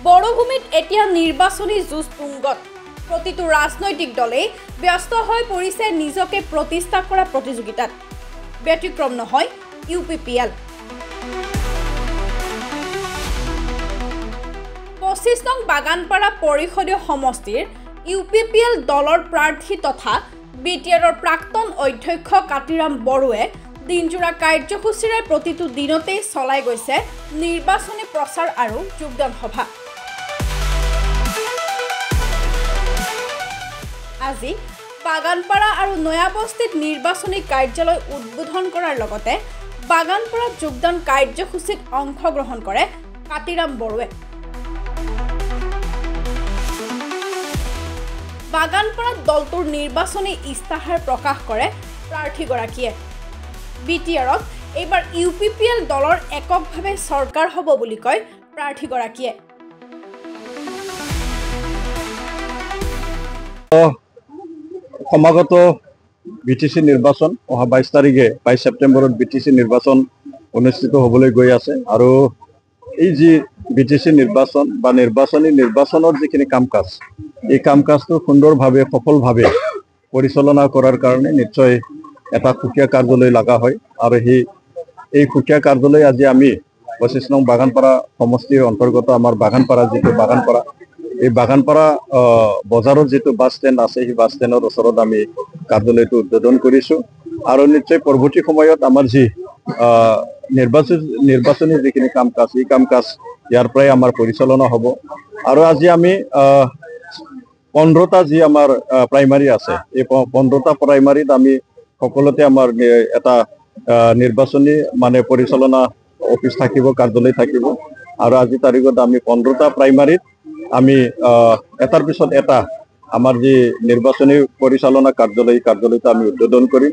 বড়ভূমিত এতিয়া নিৰ্বাচনী যুঁজ তুংগত প্ৰতিটো ৰাজনৈতিক দলে ব্যস্ত হৈ পৰিছে নিজকে প্ৰতিষ্ঠা কৰা প্ৰতিযোগিতাত ব্যতিক্ৰম নহয় UPPL 25 নং বাগানপাৰা পৰিষদীয় সমষ্টিৰ UPPL দলৰ প্ৰাৰ্থী তথা BTRৰ প্ৰাক্তন অধ্যক্ষ কাতিৰাম বড়োৱে দিনজোৰা কাৰ্যসূচীৰে প্ৰতিটো দিনতে চলাই গৈছে নিৰ্বাচনী প্ৰচাৰ আৰু যোগদান সভা আজি বাগানপাৰা আৰু নয়াবস্তিত নিৰ্বাচনী কাৰ্যালয় উদ্বোধন কৰাৰ লগতে বাগানপাৰাত যোগদান কাৰ্যসূচীত অংশগ্ৰহণ কৰে কাতিৰাম বড়োৱে বাগানপাৰাত দলটোৰ নিৰ্বাচনী ইস্তাহাৰ প্ৰকাশ কৰে প্ৰাৰ্থীগৰাকীয়ে BTRত এইবাৰ UPPL দলৰ এককভাৱে চৰকাৰ হ'ব বুলি কয় প্ৰাৰ্থীগৰাকীয়ে সমাগত BTC নিৰ্বাচন অহা 22 তাৰিখে 22 ছেপ্টেম্বৰত BTC নিৰ্বাচন অনুষ্ঠিত হ'বলৈ গৈ আছে আৰু এই যি BTC নিৰ্বাচন বা নিৰ্বাচনৰ যিখিনি কাম-কাজ এই কাম-কাজটো সুন্দৰভাৱে সফলভাৱে পৰিচালনা কৰাৰ কাৰণে নিশ্চয় এটা খুকিয়া কাৰ্যালয় লগা হয় আৰু এই খুকিয়া কাৰ্যালয় আজি আমি 25 নং বাগানপাৰা সমষ্টিৰ অন্তৰ্গত আমাৰ বাগানপাৰা যিটো বাগানপাৰা এই বাগানপাৰা বজাৰৰ যিটো বাছ ষ্টেণ্ড আছে সেই বাছ ষ্টেণ্ডৰ ওচৰত আমি কাৰ্যালয়টো উদ্বোধন কৰিছো আৰু নিশ্চয় পৰৱৰ্তী সময়ত আমাৰ যি নিৰ্বাচনী যিখিনি কাম-কাজ এই কাম-কাজ ইয়াৰ পৰাই আমাৰ পৰিচালনা হ'ব আৰু আজি আমি 15টা যি আমাৰ প্ৰাইমাৰী আছে এই 15টা প্ৰাইমাৰীত আমি সকলোতে আমাৰ এটা নিৰ্বাচনী মানে পৰিচালনা অফিচ থাকিব কাৰ্যালয় থাকিব আৰু আজি তাৰিখত আমি 15টা প্ৰাইমাৰীত আমি এটাৰ পিছত এটা আমাৰ যি নিৰ্বাচনী পৰিচালনা কাৰ্যালয়টো আমি উদ্বোধন কৰিম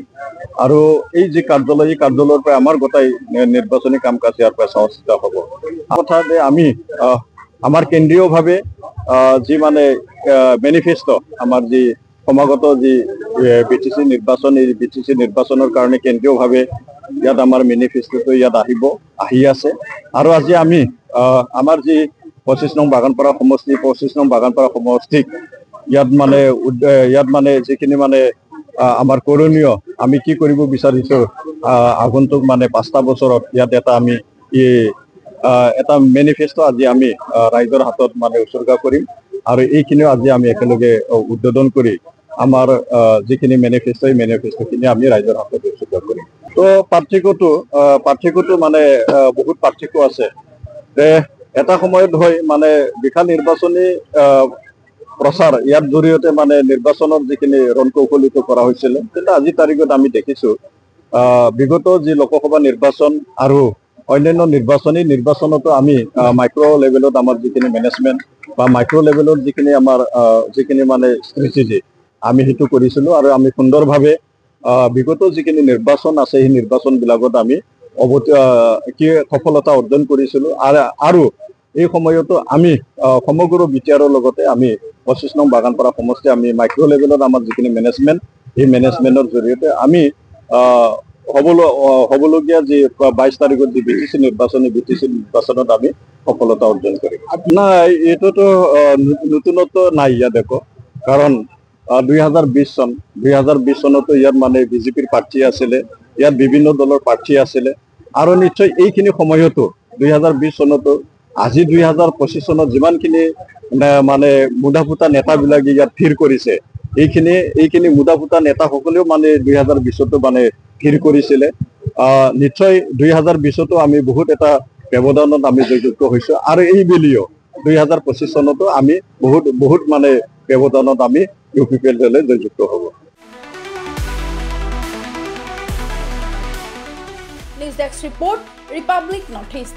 আৰু এই যি কাৰ্যালয়ৰ পৰা আমাৰ গোটাই নিৰ্বাচনী কাম-কাজ ইয়াৰ পৰা সহযোগিতা হ'ব কথা যে আমি আমাৰ কেন্দ্ৰীয়ভাৱে যি মানে মেনিফেষ্টো আমাৰ যি সমাগত যি BTC নিৰ্বাচনৰ কাৰণে কেন্দ্ৰীয়ভাৱে ইয়াত আমাৰ মেনিফেষ্টোটো ইয়াত আহি আছে আৰু আজি আমি আমাৰ যি 25 নং বাগানপাৰা সমষ্টিক ইয়াত মানে যিখিনি মানে আমাৰ কৰণীয় আমি কি কৰিব বিচাৰিছো আগন্তুক মানে 5টা বছৰত ইয়াত এটা মেনিফেষ্টো আজি আমি ৰাইজৰ হাতত মানে উৎসৰ্গা কৰিম আৰু এইখিনিও আজি আমি একেলগে উদ্বোধন কৰি আমাৰ যিখিনি মেনিফেষ্টোখিনি আমি ৰাইজৰ হাতত উৎসৰ্গা কৰিম তো পাৰ্থক্যটো মানে বহুত পাৰ্থক্য আছে এটা সময়ত হয় মানে বিশাল নিৰ্বাচনী প্ৰচাৰ ইয়াৰ জৰিয়তে মানে নিৰ্বাচনৰ যিখিনি ৰণকৌশলিত কৰা হৈছিল কিন্তু আজি তাৰিখত আমি দেখিছো বিগত যি লোকসভা নিৰ্বাচন আৰু অন্যান্য নিৰ্বাচনতো আমি মাইক্ৰ' লেভেলত আমাৰ যিখিনি মেনেজমেণ্ট বা মাইক্ৰ' লেভেলৰ যিখিনি মানে ষ্ট্ৰেটেজি আমি সেইটো কৰিছিলো আৰু আমি সুন্দৰভাৱে বিগত যিখিনি নিৰ্বাচন আছে সেই নিৰ্বাচনবিলাকত আমি সফলতা অৰ্জন কৰিছিলো আৰু এই সময়তো আমি সমগ্ৰ BTRৰ লগতে আমি 25 নং বাগানপাৰা সমষ্টি আমি মাইক্ৰ' লেভেলত আমাৰ যিখিনি মেনেজমেণ্ট এই মেনেজমেণ্টৰ জৰিয়তে আমি হ'বলগীয়া যি 22 তাৰিখত যি BTC নিৰ্বাচনত আমি সফলতা অৰ্জন কৰিম নাই এইটোতো নতুনত্ব নাই ইয়াত দেখো কাৰণ 2020 চনতো ইয়াত মানে BJPৰ প্ৰাৰ্থী আছিলে ইয়াত বিভিন্ন দলৰ প্ৰাৰ্থী আছিলে আৰু নিশ্চয় এইখিনি সময়তো 2020 চনতো আজি 2025 চনত যিমানখিনি মানে মুদাফুটা নেতাবিলাকে ইয়াত ভিৰ কৰিছে এইখিনি মুদাফুটা নেতাসকলেও মানে 2020তো মানে ভিৰ কৰিছিলে নিশ্চয় 2020তো আমি বহুত এটা ব্যৱধানত আমি জড়িত হৈছো আৰু এই বেলিও 2025 চনতো আমি বহুত মানে ব্যৱধানত আমি UPPL দলে জড়িত হ'ব news desk report Republic north east